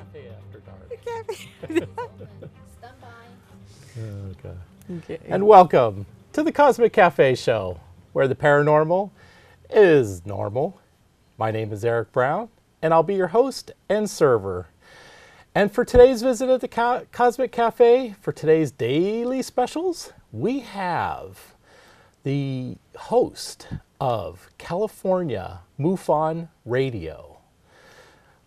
Cafe After Dark. Stand by. Okay. Okay. And welcome to the Cosmic Cafe Show, where the paranormal is normal. My name is Eric Brown, and I'll be your host and server. And for today's visit at the Cosmic Cafe, for today's daily specials, we have the host of California Mufon Radio,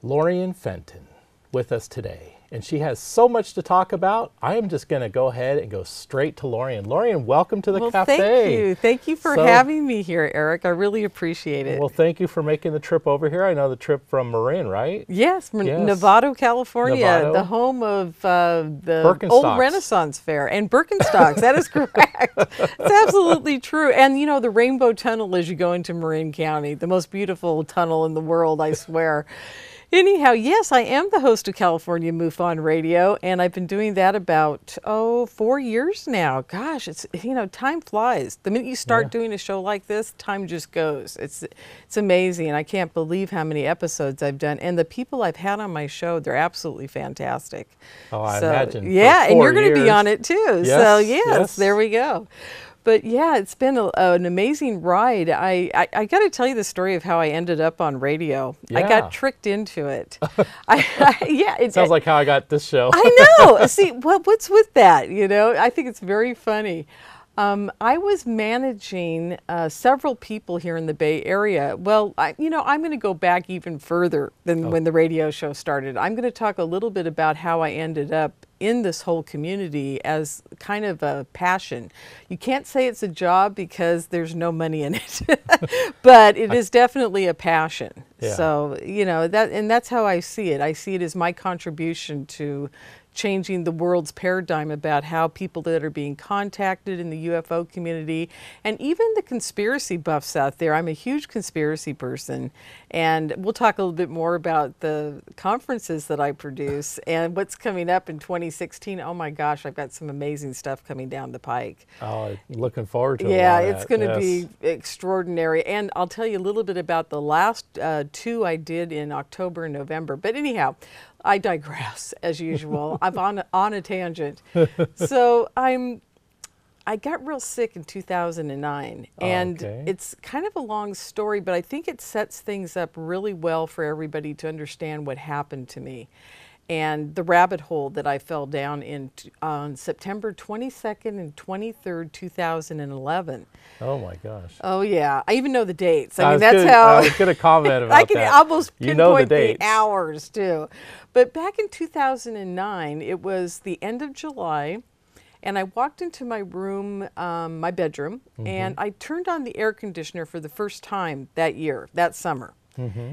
Lorien Fenton, with us today. And she has so much to talk about. I am just going to go ahead and go straight to Lorien. Lorien, welcome to the cafe. Thank you. Thank you for having me here, Eric. I really appreciate it. Well, thank you for making the trip over here. I know the trip from Marin, right? Yes, Novato, California, the home of the old Renaissance Fair. And Birkenstocks, that is correct. It's absolutely true. And, you know, the Rainbow Tunnel as you go into Marin County, the most beautiful tunnel in the world, I swear. Anyhow, yes, I am the host of California Mufon Radio, and I've been doing that about, 4 years now. Gosh, it's, time flies. The minute you start doing a show like this, time just goes. It's amazing, and I can't believe how many episodes I've done. And the people I've had on my show, they're absolutely fantastic. Oh, I imagine. Yeah, and you're going to be on it too. Yes, so, yes, there we go. But yeah, it's been an amazing ride. I got to tell you the story of how I ended up on radio. Yeah. I got tricked into it. It sounds like how I got this show. I know. See, what's with that? I think it's very funny. I was managing several people here in the Bay Area. Well, I'm going to go back even further than when the radio show started. I'm going to talk a little bit about how I ended up in this whole community as kind of a passion. You can't say it's a job because there's no money in it, but it is definitely a passion. Yeah. So, that's how I see it. I see it as my contribution to changing the world's paradigm about how people that are being contacted in the UFO community and even the conspiracy buffs out there. I'm a huge conspiracy person, and we'll talk a little bit more about the conferences that I produce and what's coming up in 2016. Oh my gosh, I've got some amazing stuff coming down the pike. Oh, looking forward to it. Yeah, it's going to be extraordinary. And I'll tell you a little bit about the last two I did in October and November. But anyhow, I digress, as usual. I'm on a tangent. So I got real sick in 2009, and it's kind of a long story, but I think it sets things up really well for everybody to understand what happened to me and the rabbit hole that I fell down in on September 22nd and 23rd, 2011. Oh my gosh. Oh yeah, I even know the dates. I was going to comment about that. I can almost pinpoint the hours too. But back in 2009, it was the end of July, and I walked into my room, my bedroom, and I turned on the air conditioner for the first time that summer.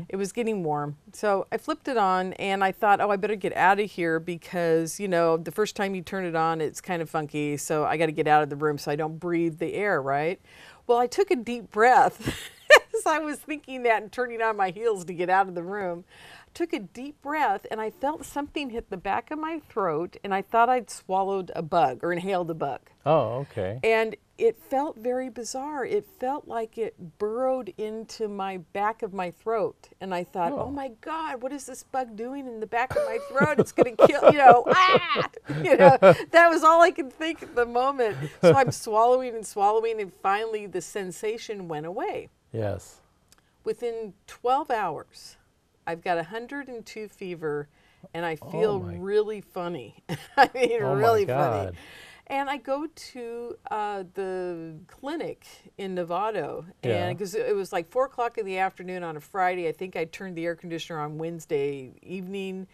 It was getting warm. So I flipped it on and I thought, I better get out of here because, the first time you turn it on, it's kind of funky. So I got to get out of the room so I don't breathe the air, right? Well, I took a deep breath as I was thinking that and turning on my heels to get out of the room. Took a deep breath and I felt something hit the back of my throat and I thought I'd swallowed a bug or inhaled a bug. Oh, okay. And it felt very bizarre. It felt like it burrowed into my back of my throat. And I thought, oh my God, what is this bug doing in the back of my throat? It's going to kill, that was all I could think at the moment. So I'm swallowing and finally the sensation went away. Yes. Within 12 hours, I've got 102 fever, and I feel really funny. I mean, really funny. And I go to the clinic in Novato, and because it was like 4 o'clock in the afternoon on a Friday. I think I turned the air conditioner on Wednesday evening,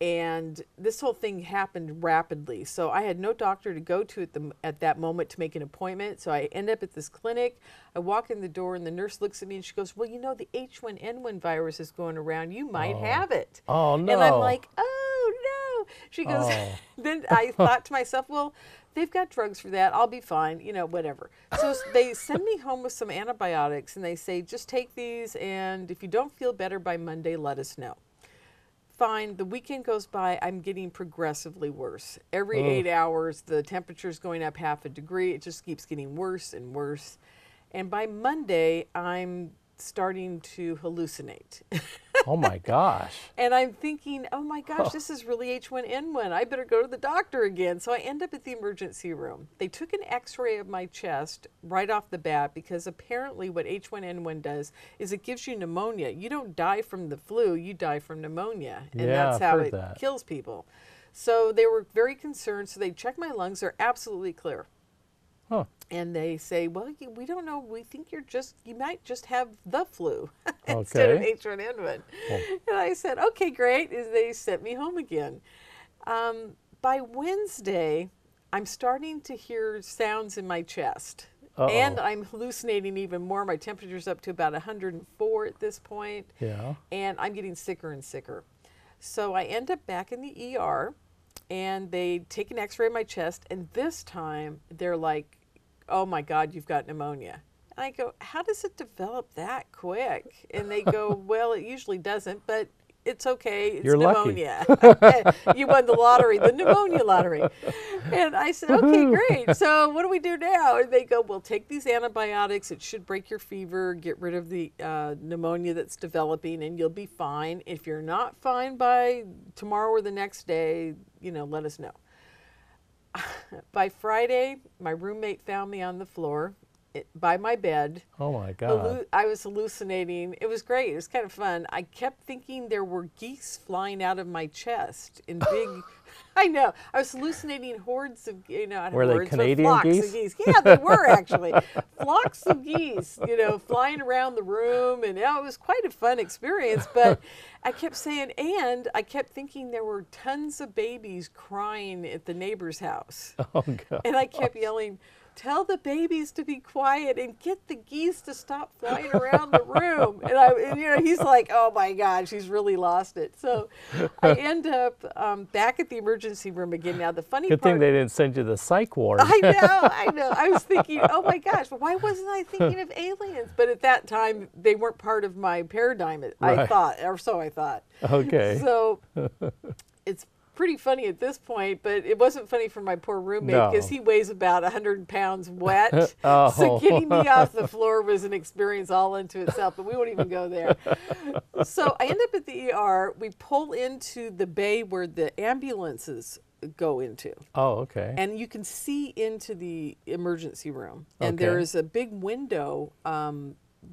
and this whole thing happened rapidly. So I had no doctor to go to at that moment to make an appointment. So I end up at this clinic. I walk in the door, and the nurse looks at me, and she goes, well, the H1N1 virus is going around. You might have it. Oh, no. And I'm like, oh, no. She goes, then I thought to myself, well, they've got drugs for that. I'll be fine, whatever. So they send me home with some antibiotics, and they say, just take these, and if you don't feel better by Monday, let us know. Fine. The weekend goes by. I'm getting progressively worse. Every 8 hours, the temperature's going up half a degree. It just keeps getting worse and worse. And by Monday, I'm starting to hallucinate. Oh my gosh. And I'm thinking, oh my gosh, this is really H1N1. I better go to the doctor again. So I end up at the emergency room. They took an x-ray of my chest right off the bat because apparently what H1N1 does is it gives you pneumonia. You don't die from the flu, you die from pneumonia. And Yeah, that's I've how heard it that. kills people. So they were very concerned. So they checked my lungs. They're absolutely clear. Huh. And they say, well, we don't know. We think you might just have the flu instead of Okay. H1N1. Well- And I said, okay, great. And they sent me home again. By Wednesday, I'm starting to hear sounds in my chest. Uh-oh. And I'm hallucinating even more. My temperature's up to about 104 at this point. Yeah. And I'm getting sicker and sicker. So I end up back in the ER. And they take an x-ray of my chest, and this time they're like, oh my God, you've got pneumonia. And I go, how does it develop that quick? And they go, well, it usually doesn't, but it's okay. It's You're lucky. pneumonia. You won the lottery, the pneumonia lottery. And I said, okay, great. So what do we do now? And they go, well, take these antibiotics. It should break your fever, get rid of the pneumonia that's developing, and you'll be fine. If you're not fine by tomorrow or the next day, let us know. By Friday, my roommate found me on the floor by my bed. Oh my God. I was hallucinating. It was great. It was kind of fun. I kept thinking there were geese flying out of my chest in big. I know. I was hallucinating hordes of, not Were they hordes, but Canadian flocks geese? of geese. Yeah, they were actually. Flocks of geese, flying around the room. And it was quite a fun experience. But I kept saying, and I kept thinking there were tons of babies crying at the neighbor's house. Oh God. And I kept yelling, tell the babies to be quiet and get the geese to stop flying around the room. And he's like, oh my God, she's really lost it. So I end up back at the emergency room again. Now the funny Good part. thing they didn't send you the psych ward. I know. I was thinking, oh my gosh, but why wasn't I thinking of aliens? But at that time, they weren't part of my paradigm, I Right. thought, or so I thought. Okay. So it's pretty funny at this point, but it wasn't funny for my poor roommate No. because he weighs about 100 pounds wet. Oh. So getting me off the floor was an experience all into itself, but we won't even go there. So I end up at the ER. We pull into the bay where the ambulances go into. Oh, okay. And you can see into the emergency room. And Okay. there is a big window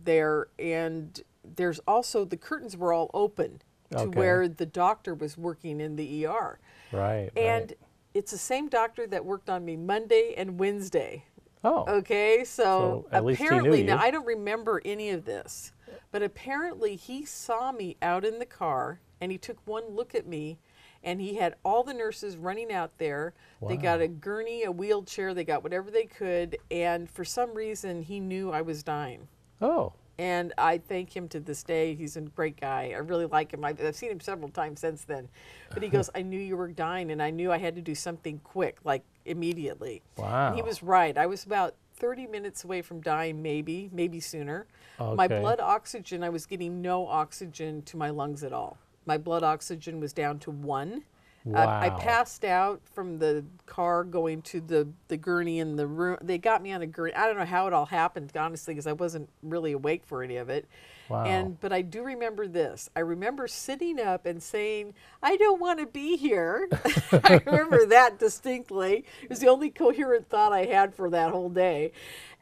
there, and there's also, the curtains were all open to Okay. where the doctor was working in the ER. Right. And it's the same doctor that worked on me Monday and Wednesday. Oh. Okay, so at least he knew apparently, now you. I don't remember any of this, but apparently he saw me out in the car and he took one look at me, and he had all the nurses running out there. They got a gurney, a wheelchair, they got whatever they could, and for some reason he knew I was dying. Oh. And I thank him to this day. He's a great guy. I really like him. I've seen him several times since then. But he goes, I knew you were dying, and I knew I had to do something quick, like immediately. Wow. And he was right. I was about 30 minutes away from dying, maybe sooner. My Okay. blood oxygen, I was getting no oxygen to my lungs at all. My blood oxygen was down to 1. I Wow. passed out from the car going to the gurney in the room. They got me on a gurney. I don't know how it all happened, honestly, because I wasn't really awake for any of it. Wow. But I do remember this. I remember sitting up and saying, I don't want to be here. I remember that distinctly. It was the only coherent thought I had for that whole day.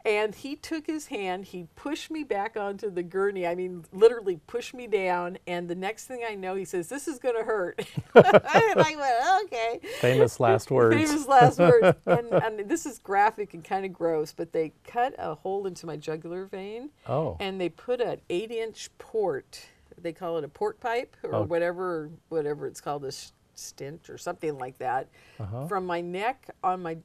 And he took his hand, he pushed me back onto the gurney. I mean, literally pushed me down. And the next thing I know, he says, this is going to hurt. And I went, okay. Famous last words. Famous last words. And this is graphic and kind of gross, but they cut a hole into my jugular vein. Oh. And they put an 8-inch port. They call it a port pipe or Oh. whatever it's called, a stent or something like that, from my neck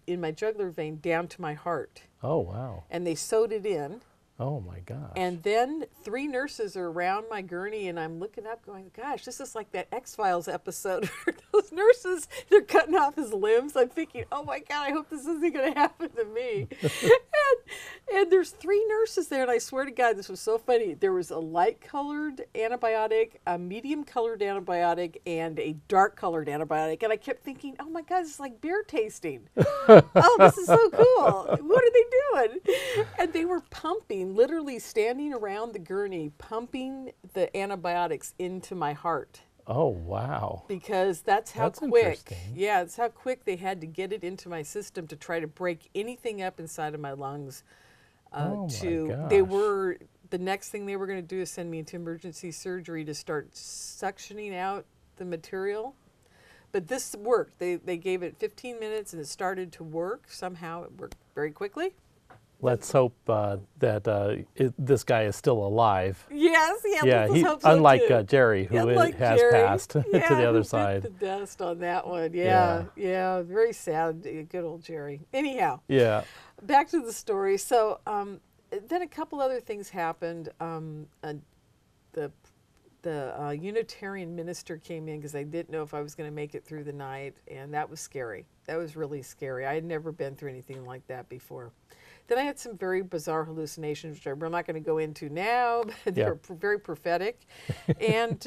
in my jugular vein down to my heart. Oh, wow. And they sewed it in. Oh, my gosh. And then 3 nurses are around my gurney, and I'm looking up going, gosh, this is like that X-Files episode where those nurses, they're cutting off his limbs. I'm thinking, oh my God, I hope this isn't going to happen to me. and there's 3 nurses there, and I swear to God, this was so funny. There was a light-colored antibiotic, a medium-colored antibiotic, and a dark-colored antibiotic. And I kept thinking, oh my God, this is like beer tasting. Oh, this is so cool. What are they doing? And they were pumping, literally standing around the gurney, pumping the antibiotics into my heart. Oh, wow. Because that's how That's quick. interesting. Yeah, it's how quick they had to get it into my system to try to break anything up inside of my lungs. Oh, my They gosh. were, the next thing they were going to do is send me into emergency surgery to start suctioning out the material. But this worked. They gave it 15 minutes and it started to work. Somehow it worked very quickly. Let's hope that this guy is still alive. Yes, Yeah, let's hope so unlike too. Jerry, who Unlike has Jerry. passed to Yeah, the other who bit side. the dust on that one. Yeah. Yeah, very sad. Good old Jerry. Anyhow, Yeah. back to the story. So then a couple other things happened. The Unitarian minister came in because I didn't know if I was going to make it through the night, and that was scary. That was really scary. I had never been through anything like that before. Then I had some very bizarre hallucinations, which I'm not going to go into now, but they were very prophetic. And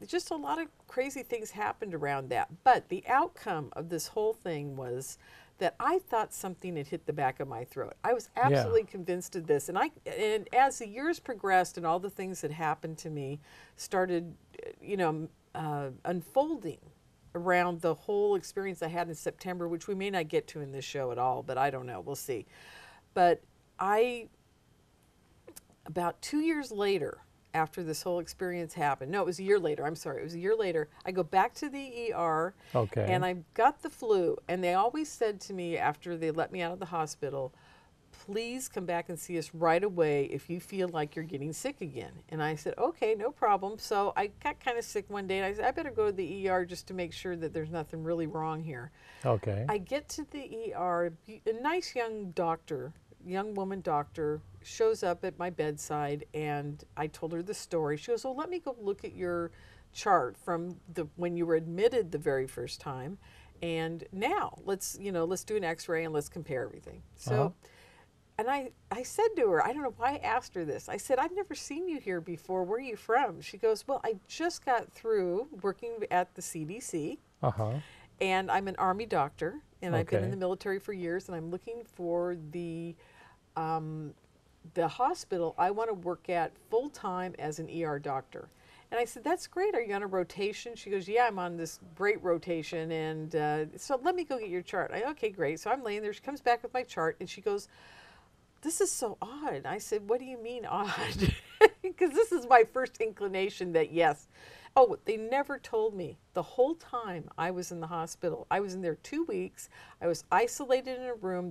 just a lot of crazy things happened around that. But the outcome of this whole thing was that I thought something had hit the back of my throat. I was absolutely convinced of this. And as the years progressed and all the things that happened to me started, unfolding around the whole experience I had in September, which we may not get to in this show at all, but I don't know. We'll see. But about 2 years later, after this whole experience happened, no, it was a year later, I'm sorry, it was a year later, I go back to the ER, Okay. and I got the flu, and they always said to me after they let me out of the hospital, please come back and see us right away if you feel like you're getting sick again. And I said, okay, no problem. So I got kind of sick one day, and I said, I better go to the ER just to make sure that there's nothing really wrong here. Okay. I get to the ER, a nice young woman doctor shows up at my bedside, and I told her the story. She goes, well, let me go look at your chart from when you were admitted the very first time, and now let's do an x-ray and let's compare everything. So, and I said to her, I don't know why I asked her this. I said, I've never seen you here before. Where are you from? She goes, well, I just got through working at the CDC. And I'm an Army doctor, and I've been in the military for years, and I'm looking for the hospital I want to work at full-time as an ER doctor. And I said, that's great. Are you on a rotation? She goes, yeah, I'm on this great rotation, and so let me go get your chart. Okay, great. So I'm laying there. She comes back with my chart, and she goes, this is so odd. I said, what do you mean odd? Because this is my first inclination that yes. Oh, they never told me the whole time I was in the hospital. I was in there 2 weeks. I was isolated in a room.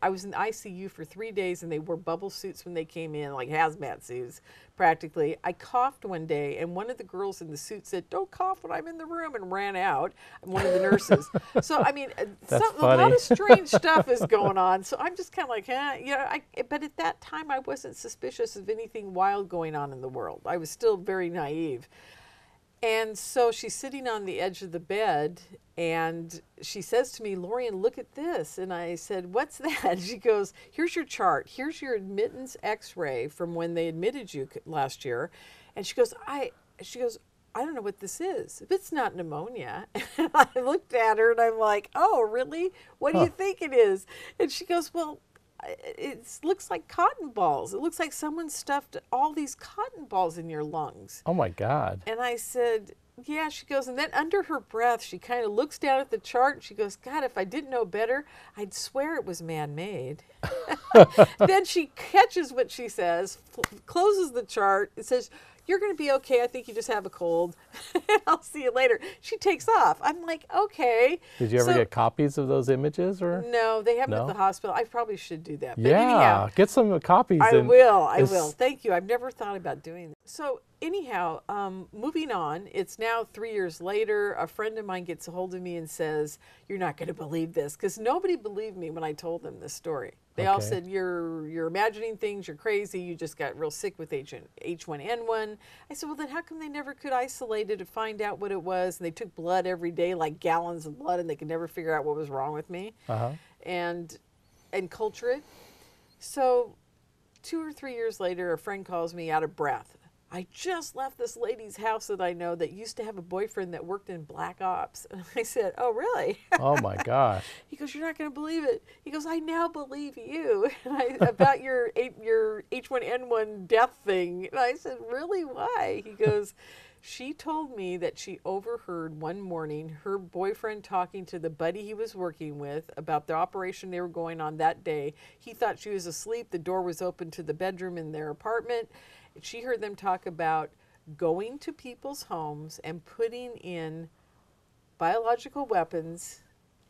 I was in the ICU for 3 days, and they wore bubble suits when they came in, like hazmat suits, practically. I coughed one day, and one of the girls in the suit said, don't cough when I'm in the room, and ran out. One of the nurses. So, I mean, a lot of strange stuff is going on. So I'm just kind of like, but at that time, I wasn't suspicious of anything wild going on in the world. I was still very naive. And so she's sitting on the edge of the bed, and she says to me, Lorien, look at this. And I said, what's that? She goes, here's your chart. Here's your admittance x-ray from when they admitted you last year. And she goes, I don't know what this is. If it's not pneumonia. And I looked at her, and I'm like, oh, really? What do you think it is? And she goes, well, it looks like cotton balls. It looks like someone stuffed all these cotton balls in your lungs. Oh, my God. And I said, yeah. She goes, and then under her breath, she kind of looks down at the chart, and she goes, God, if I didn't know better, I'd swear it was man-made. Then she catches what she says, closes the chart, and says, you're going to be okay. I think you just have a cold. I'll see you later. She takes off. I'm like, okay. Did you ever get copies of those images? Or no, they haven't No? at the hospital. I probably should do that. But Yeah, anyhow, get some copies. I will. Thank you. I've never thought about doing that. So anyhow, moving on, it's now 3 years later. A friend of mine gets a hold of me and says, you're not going to believe this, because nobody believed me when I told them this story. They all said, you're imagining things, you're crazy, you just got real sick with H1N1. I said, well, then how come they never could isolate it to find out what it was? And they took blood every day, like gallons of blood, and they could never figure out what was wrong with me and culture it. So 2 or 3 years later, a friend calls me out of breath. I just left this lady's house that I know that used to have a boyfriend that worked in black ops. And I said, oh, really? Oh, my gosh. He goes, you're not going to believe it. He goes, I now believe you. And about your H1N1 death thing. And I said, really? Why? He goes, she told me that she overheard one morning her boyfriend talking to the buddy he was working with about the operation they were going on that day. He thought she was asleep. The door was open to the bedroom in their apartment. She heard them talk about going to people's homes and putting in biological weapons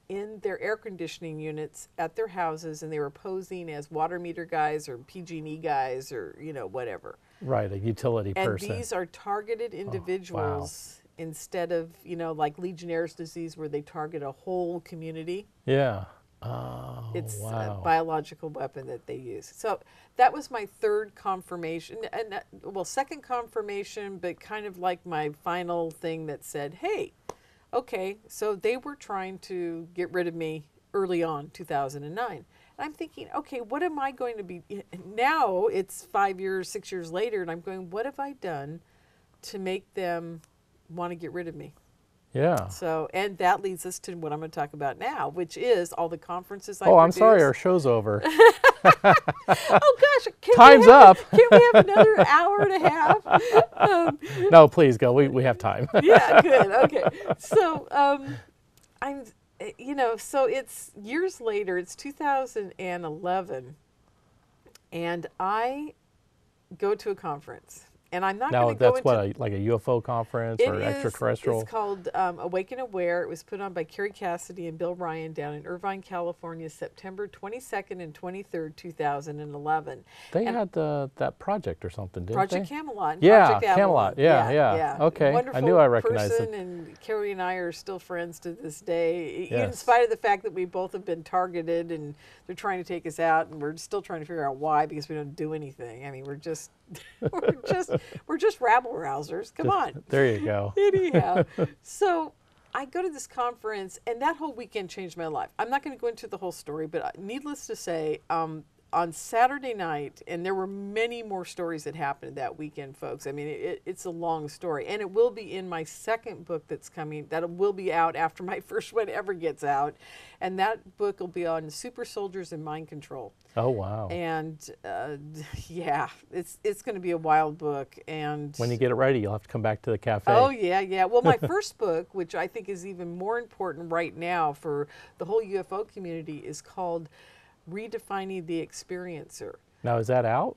in their air conditioning units at their houses, and they were posing as water meter guys or PG&E guys or, whatever. Right, a utility person. And these are targeted individuals instead of, like Legionnaire's disease where they target a whole community. Yeah. Oh, it's wow. a biological weapon that they use. So that was my third confirmation, and second confirmation, but kind of like my final thing that said, hey, okay, so they were trying to get rid of me early on, 2009. And I'm thinking, okay, what am I going to be, now it's 5 years, 6 years later, and I'm going, what have I done to make them want to get rid of me? Yeah. So, and that leads us to what I'm going to talk about now, which is all the conferences I Oh, I'm produced. sorry, our show's over. Oh, gosh. Time's up. Can we have another hour and a half? No, please go. We have time. Yeah, good. Okay. So, so it's years later, it's 2011, and I go to a conference. And I'm not going to go into... Now, that's like a UFO conference or extraterrestrial? It's called Awake and Aware. It was put on by Carrie Cassidy and Bill Ryan down in Irvine, California, September 22nd and 23rd, 2011. They had that project or something, didn't they? Project Camelot. Yeah, Project Avalon. Camelot. Yeah. Okay, Wonderful I knew I recognized person, it. and Carrie and I are still friends to this day, Yes. in spite of the fact that we both have been targeted and they're trying to take us out, and we're still trying to figure out why, because we don't do anything. I mean, we're just we're just rabble rousers. Come on. There you go. Anyhow, so I go to this conference, and that whole weekend changed my life. I'm not going to go into the whole story, but needless to say, on Saturday night, and there were many more stories that happened that weekend, folks. I mean, it's a long story, and it will be in my second book that's coming, that will be out after my first one ever gets out, and that book will be on super soldiers and mind control. Oh, wow. And yeah, it's going to be a wild book. And when you get it ready, you'll have to come back to the cafe. Oh, yeah. Well, my first book, which I think is even more important right now for the whole UFO community, is called Redefining the Experiencer. Now, is that out?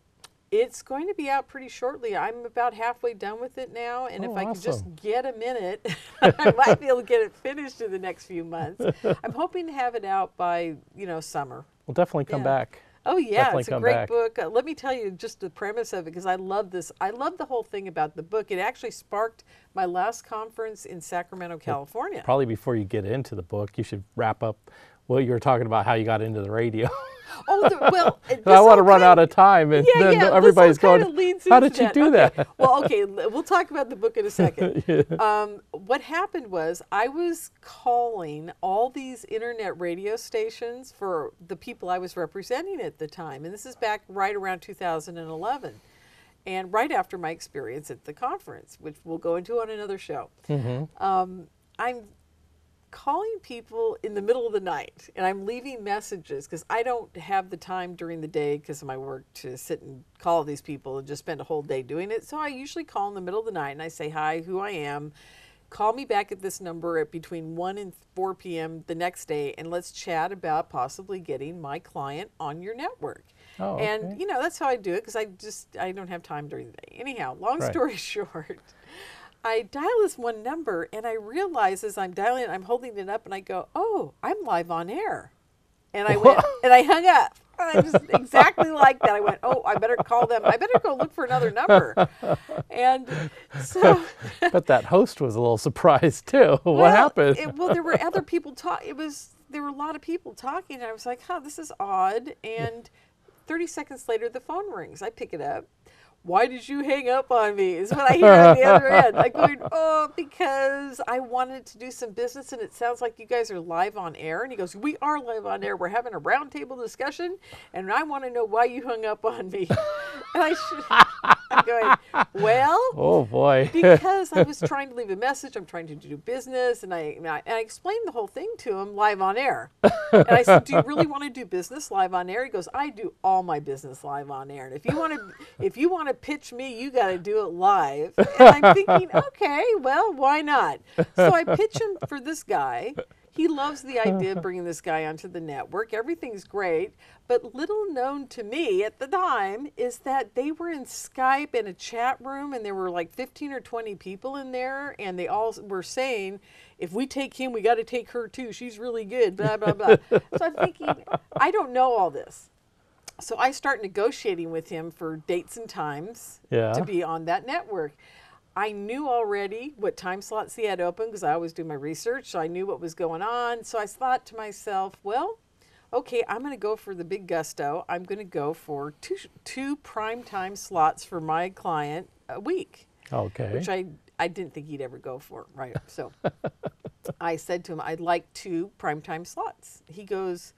It's going to be out pretty shortly. I'm about halfway done with it now, and if I could just get a minute, I might be able to get it finished in the next few months. I'm hoping to have it out by, summer. We'll definitely come back. Oh, yeah, Definitely it's a great book. Let me tell you just the premise of it, because I love this. I love the whole thing about the book. It actually sparked my last conference in Sacramento, California. Probably before you get into the book, you should wrap up what you were talking about, how you got into the radio. Well, I want to run out of time, and then everybody's going, how did you do that? Well, okay, we'll talk about the book in a second. What happened was I was calling all these internet radio stations for the people I was representing at the time, and this is back right around 2011, and right after my experience at the conference, which we'll go into on another show. I'm calling people in the middle of the night, and I'm leaving messages because I don't have the time during the day because of my work to sit and call these people and just spend a whole day doing it. So I usually call in the middle of the night and I say, hi, who I am. Call me back at this number at between 1 and 4 p.m. the next day, and let's chat about possibly getting my client on your network. Oh, okay. And, that's how I do it because I don't have time during the day. Anyhow, long story short, I dial this one number, and I realize as I'm dialing it, I'm holding it up, and I go, oh, I'm live on air. And I went, and I hung up. I just exactly like that. I went, oh, I better call them. I better go look for another number. And so. But that host was a little surprised, too. What happened? There were other people talking. There were a lot of people talking, and I was like, this is odd. And 30 seconds later, the phone rings. I pick it up. why did you hang up on me? Is what I hear on the other end. I'm going, oh, because I wanted to do some business and it sounds like you guys are live on air. And he goes, we are live on air. We're having a roundtable discussion and I want to know why you hung up on me. And I'm going, well, oh boy. because I was trying to leave a message. I'm trying to do business. And I explained the whole thing to him live on air. And I said, do you really want to do business live on air? He goes, I do all my business live on air. And if you want to pitch me, you got to do it live. And I'm thinking, okay, well, why not? So I pitch him for this guy. He loves the idea of bringing this guy onto the network. Everything's great. But little known to me at the time is that they were in Skype in a chat room and there were like 15 or 20 people in there. And they all were saying, if we take him, we got to take her too. She's really good, blah, blah, blah. So I'm thinking, I don't know all this. So I start negotiating with him for dates and times to be on that network. I knew already what time slots he had open because I always do my research, so I knew what was going on. So I thought to myself, well, okay, I'm going to go for the big gusto. I'm going to go for two prime time slots for my client a week. Okay. Which I didn't think he'd ever go for, right? So I said to him, I'd like 2 primetime slots. He goes,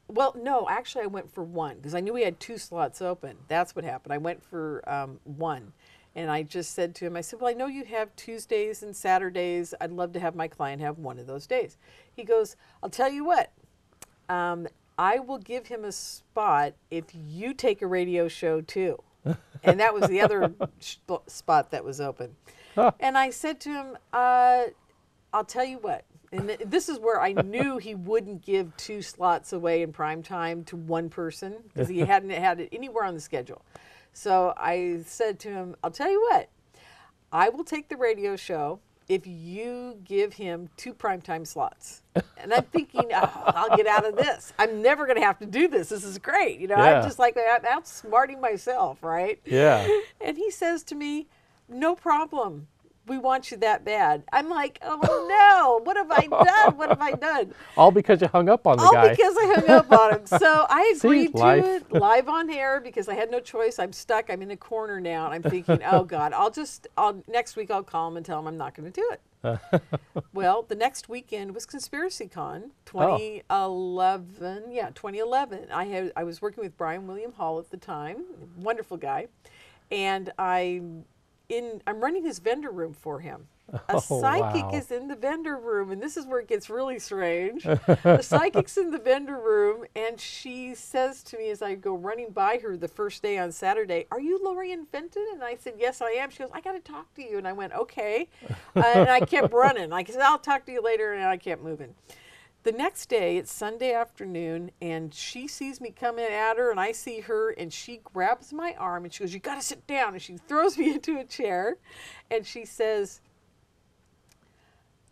well, no, actually I went for 1 because I knew he had 2 slots open. That's what happened. I went for 1. And I just said to him, I said, well, I know you have Tuesdays and Saturdays. I'd love to have my client have one of those days. He goes, I'll tell you what, I will give him a spot if you take a radio show too. And that was the other spot that was open. Huh. And I said to him, I'll tell you what, and this is where I knew he wouldn't give 2 slots away in prime time to one person because he hadn't had it anywhere on the schedule. So I said to him, I'll tell you what, I will take the radio show if you give him 2 primetime slots. And I'm thinking, oh, I'll get out of this. I'm never going to have to do this. This is great. You know, I'm just like, I'm outsmarting myself, right? Yeah. And he says to me, no problem. We want you that bad. I'm like, oh no, what have I done? What have I done? All because you hung up on the guy. All because I hung up on him. So I agreed to it live on air because I had no choice. I'm stuck. I'm in a corner now. And I'm thinking, oh God, next week I'll call him and tell him I'm not going to do it. Well, the next weekend was Conspiracy Con 2011. Oh. Yeah, 2011. I was working with Brian William Hall at the time, wonderful guy. And I'm running his vendor room for him. A psychic is in the vendor room, and this is where it gets really strange. The psychic's in the vendor room, and she says to me as I go running by her the first day on Saturday, are you Lorien Fenton? And I said, yes, I am. She goes, I got to talk to you. And I went, okay. And I kept running. I said, I'll talk to you later, and I kept moving. The next day, it's Sunday afternoon, and she sees me coming at her, and I see her, and she grabs my arm, and she goes, you got to sit down, and she throws me into a chair, and she says,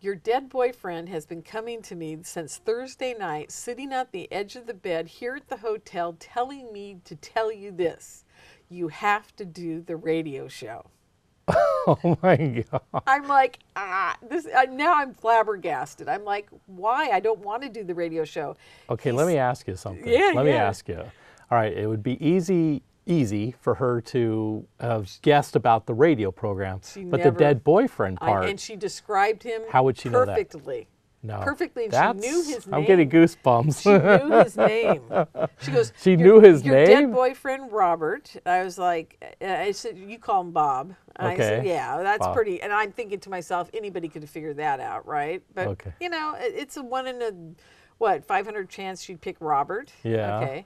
your dead boyfriend has been coming to me since Thursday night, sitting at the edge of the bed here at the hotel, telling me to tell you this. You have to do the radio show. Oh my God. I'm like, now I'm flabbergasted. I'm like, why? I don't want to do the radio show. Okay, let me ask you something. Let me ask you. All right, it would be easy for her to have guessed about the radio program, but the dead boyfriend part. And she described him how would she perfectly. Know that? No. Perfectly, and she knew his name. I'm getting goosebumps. She knew his name. She goes, she knew his name? Your dead boyfriend, Robert. I was like, I said, you call him Bob. And I said, yeah, that's Bob. Pretty. And I'm thinking to myself, anybody could have figured that out, right? But, you know, it's a 1 in a, 500 chance she'd pick Robert. Yeah. Okay.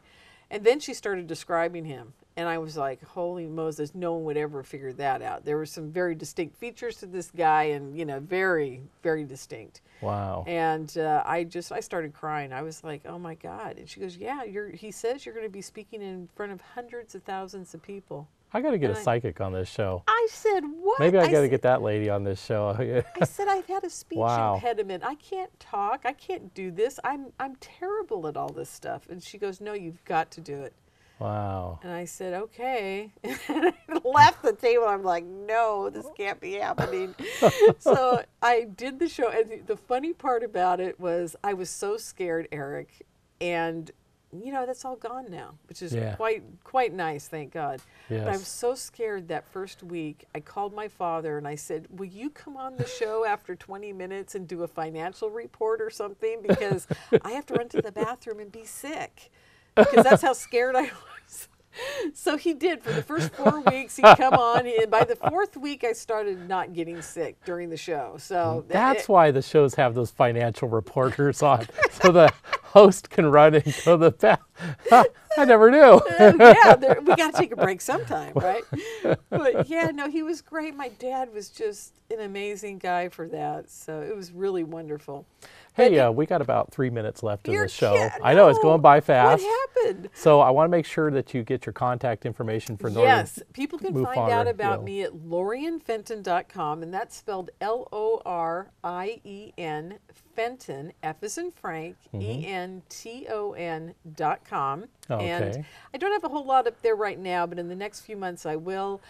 And then she started describing him. And I was like, holy Moses, no one would ever figure that out. There were some very distinct features to this guy and, you know, very, very distinct. Wow. And I started crying. I was like, oh my God. And she goes, yeah, he says you're going to be speaking in front of hundreds of thousands of people. I got to get a psychic on this show. I said, what? Maybe I got to get that lady on this show. I said, I've had a speech impediment. I can't talk. I can't do this. I'm terrible at all this stuff. And she goes, no, you've got to do it. Wow. And I said, okay. And I left the table. I'm like, no, this can't be happening. So I did the show. And the funny part about it was I was so scared, Eric. And you know, that's all gone now, which is Yeah. quite nice, thank God. Yes. But I was so scared that first week. I called my father and I said, will you come on the show after 20 minutes and do a financial report or something? Because I have to run to the bathroom and be sick. Because that's how scared I was. So he did. For the first 4 weeks, he'd come on. And by the fourth week, I started not getting sick during the show. So That's why the shows have those financial reporters on, so the host can run and go to the bath. I never knew. Yeah, we got to take a break sometime, right? But yeah, no, he was great. My dad was just an amazing guy for that. So it was really wonderful. Hey, we got about 3 minutes left of You're the show. kidding. I know it's going by fast. What happened? So I want to make sure that you get your contact information for Lorien. Yes, people can Mufon find out Radio. about me at lorienfenton.com, and that's spelled Lorien Fenton, F as in Frank, ENTON.com. And Okay. I don't have a whole lot up there right now, but in the next few months I will.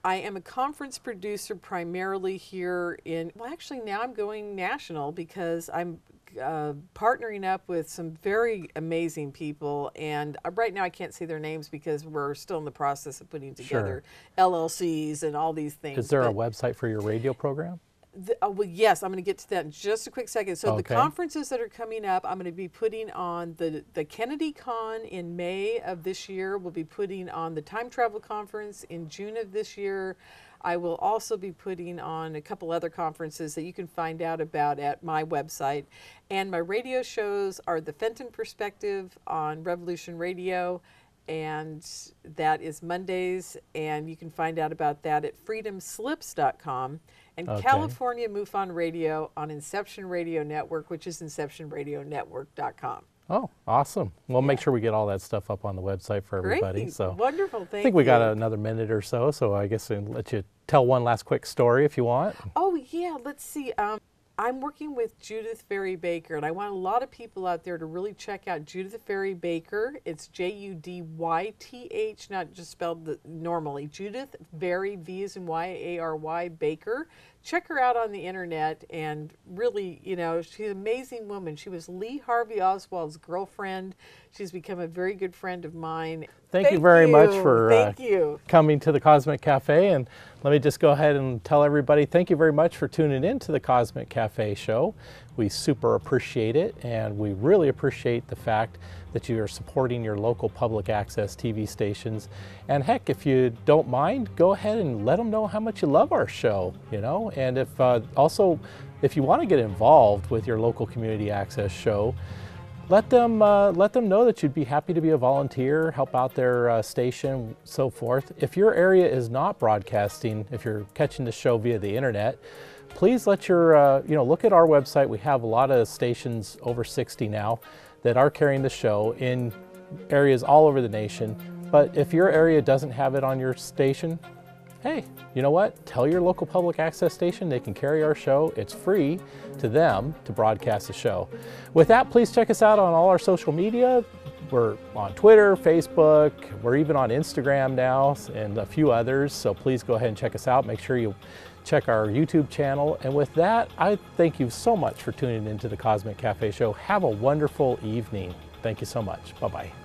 I am a conference producer primarily here well, actually now I'm going national because I'm partnering up with some very amazing people. And right now I can't say their names because we're still in the process of putting together LLCs and all these things. Is there a website for your radio program? Well, yes, I'm going to get to that in just a quick second. So the Okay. conferences that are coming up, I'm going to be putting on the Kennedy Con in May of this year. We'll be putting on the Time Travel Conference in June of this year. I will also be putting on a couple other conferences that you can find out about at my website. And my radio shows are the Fenton Perspective on Revolution Radio, and that is Mondays, and you can find out about that at freedomslips.com. And Okay. California Mufon Radio on Inception Radio Network, which is inceptionradionetwork.com. Oh, awesome. We'll make sure we get all that stuff up on the website for everybody. Great. So Wonderful. Thank you. I think we got another minute or so, so I guess I'll let you tell one last quick story if you want. Oh, yeah. Let's see. I'm working with Judyth Ferry Baker, and I want a lot of people out there to really check out Judyth Ferry Baker. It's Judyth, not just spelled normally. Judyth Very, V as in Y-A-R-Y, Baker. Check her out on the internet, and really, you know, she's an amazing woman. She was Lee Harvey Oswald's girlfriend. She's become a very good friend of mine. Thank you very much for Thank you. coming to the Cosmic Cafe. And let me just go ahead and tell everybody, thank you very much for tuning in to the Cosmic Cafe show. We super appreciate it, and we really appreciate the fact that you are supporting your local public access TV stations. And heck, if you don't mind, go ahead and let them know how much you love our show, you know. And if also, if you want to get involved with your local community access show, let them know that you'd be happy to be a volunteer, help out their station, so forth. If your area is not broadcasting, if you're catching the show via the internet, please let your, look at our website. We have a lot of stations, over 60 now, that are carrying the show in areas all over the nation. But if your area doesn't have it on your station, hey, you know what? Tell your local public access station they can carry our show. It's free to them to broadcast the show. With that, please check us out on all our social media. We're on Twitter, Facebook, we're even on Instagram now, and a few others. So please go ahead and check us out. Make sure you check our YouTube channel. And with that, I thank you so much for tuning into the Cosmic Cafe show. Have a wonderful evening. Thank you so much. Bye-bye.